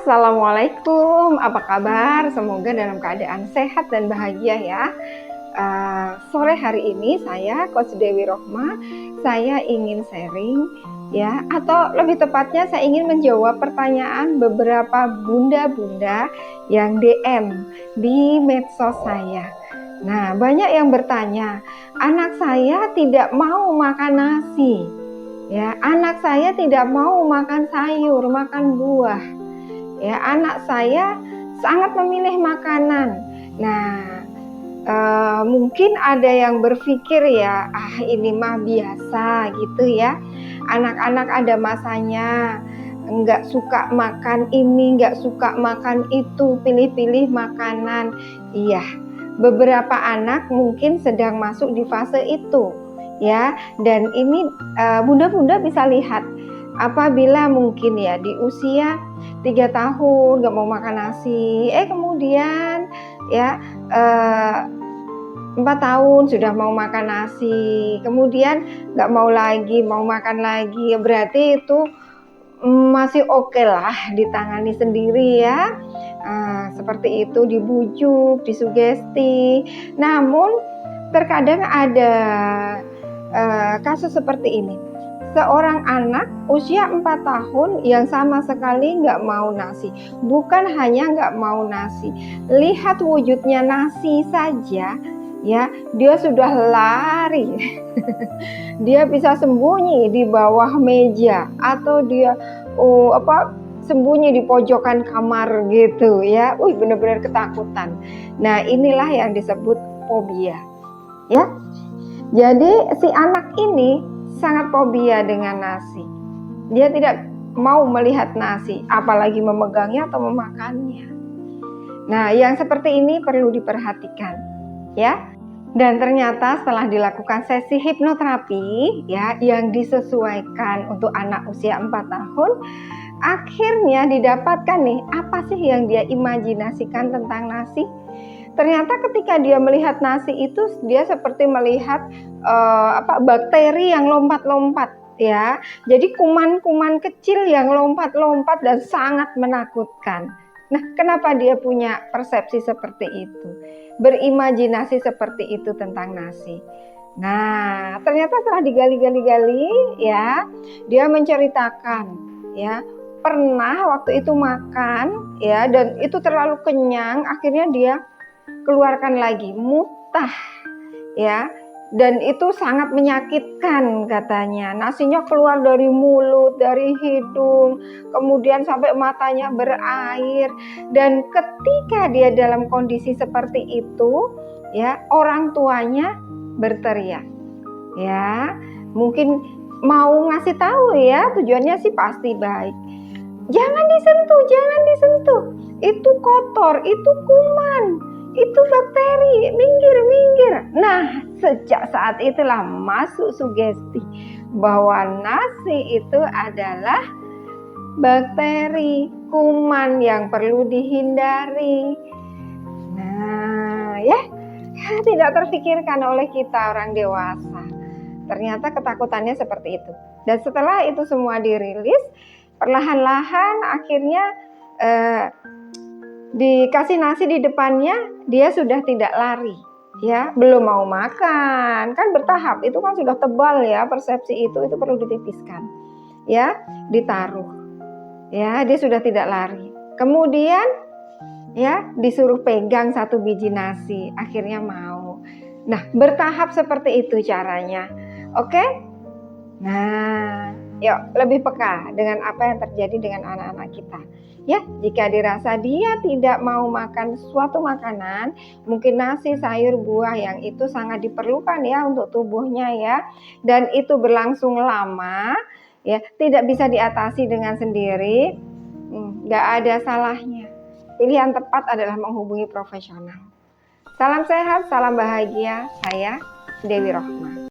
Assalamualaikum, apa kabar? Semoga dalam keadaan sehat dan bahagia ya. Sore hari ini saya Coach Dewi Rohma, saya ingin sharing ya, atau lebih tepatnya saya ingin menjawab pertanyaan beberapa bunda-bunda yang DM di medsos saya. Nah, banyak yang bertanya, anak saya tidak mau makan nasi. Ya, anak saya tidak mau makan sayur, makan buah. Ya, anak saya sangat memilih makanan. Nah, mungkin ada yang berpikir ya, ini mah biasa gitu ya. Anak-anak ada masanya nggak suka makan ini, nggak suka makan itu, pilih-pilih makanan. Iya, beberapa anak mungkin sedang masuk di fase itu ya. Dan ini bunda-bunda bisa lihat apabila mungkin ya di usia 3 tahun gak mau makan nasi, kemudian ya 4 tahun sudah mau makan nasi, kemudian gak mau lagi, mau makan lagi, berarti itu masih oke lah ditangani sendiri ya. Seperti itu, dibujuk, disugesti. Namun terkadang ada kasus seperti ini. Seorang anak usia 4 tahun yang sama sekali nggak mau nasi. Bukan hanya nggak mau nasi, lihat wujudnya nasi saja ya, dia sudah lari. Dia bisa sembunyi di bawah meja atau dia sembunyi di pojokan kamar gitu ya. Benar-benar ketakutan. Nah, inilah yang disebut fobia ya. Jadi si anak ini sangat fobia dengan nasi. Dia tidak mau melihat nasi, apalagi memegangnya atau memakannya. Nah, yang seperti ini perlu diperhatikan ya. Dan ternyata setelah dilakukan sesi hipnoterapi ya, yang disesuaikan untuk anak usia 4 tahun, akhirnya didapatkan nih, apa sih yang dia imajinasikan tentang nasi? Ternyata ketika dia melihat nasi itu, dia seperti melihat bakteri yang lompat-lompat ya. Jadi kuman-kuman kecil yang lompat-lompat dan sangat menakutkan. Nah, kenapa dia punya persepsi seperti itu? Berimajinasi seperti itu tentang nasi. Nah, ternyata setelah digali-gali ya, dia menceritakan ya, pernah waktu itu makan ya, dan itu terlalu kenyang, akhirnya dia keluarkan lagi, muntah ya, dan itu sangat menyakitkan katanya. Nasinya keluar dari mulut, dari hidung, kemudian sampai matanya berair. Dan ketika dia dalam kondisi seperti itu ya, orang tuanya berteriak ya, mungkin mau ngasih tahu ya, tujuannya sih pasti baik. Jangan disentuh, jangan disentuh, itu kotor, itu kuman, itu bakteri, minggir. Nah, sejak saat itulah masuk sugesti bahwa nasi itu adalah bakteri, kuman yang perlu dihindari. Nah, ya tidak terfikirkan oleh kita orang dewasa. Ternyata ketakutannya seperti itu. Dan setelah itu semua dirilis, perlahan-lahan akhirnya dikasih nasi di depannya, dia sudah tidak lari ya, belum mau makan, kan bertahap, itu kan sudah tebal ya, persepsi itu perlu ditipiskan ya, ditaruh ya, dia sudah tidak lari. Kemudian ya, disuruh pegang 1 biji nasi, akhirnya mau. Nah, bertahap seperti itu caranya. Oke? Nah, yuk lebih peka dengan apa yang terjadi dengan anak-anak kita. Ya, jika dirasa dia tidak mau makan suatu makanan, mungkin nasi, sayur, buah yang itu sangat diperlukan ya untuk tubuhnya ya, dan itu berlangsung lama ya, tidak bisa diatasi dengan sendiri, nggak ada salahnya. Pilihan tepat adalah menghubungi profesional. Salam sehat, salam bahagia. Saya Dewi Rohma.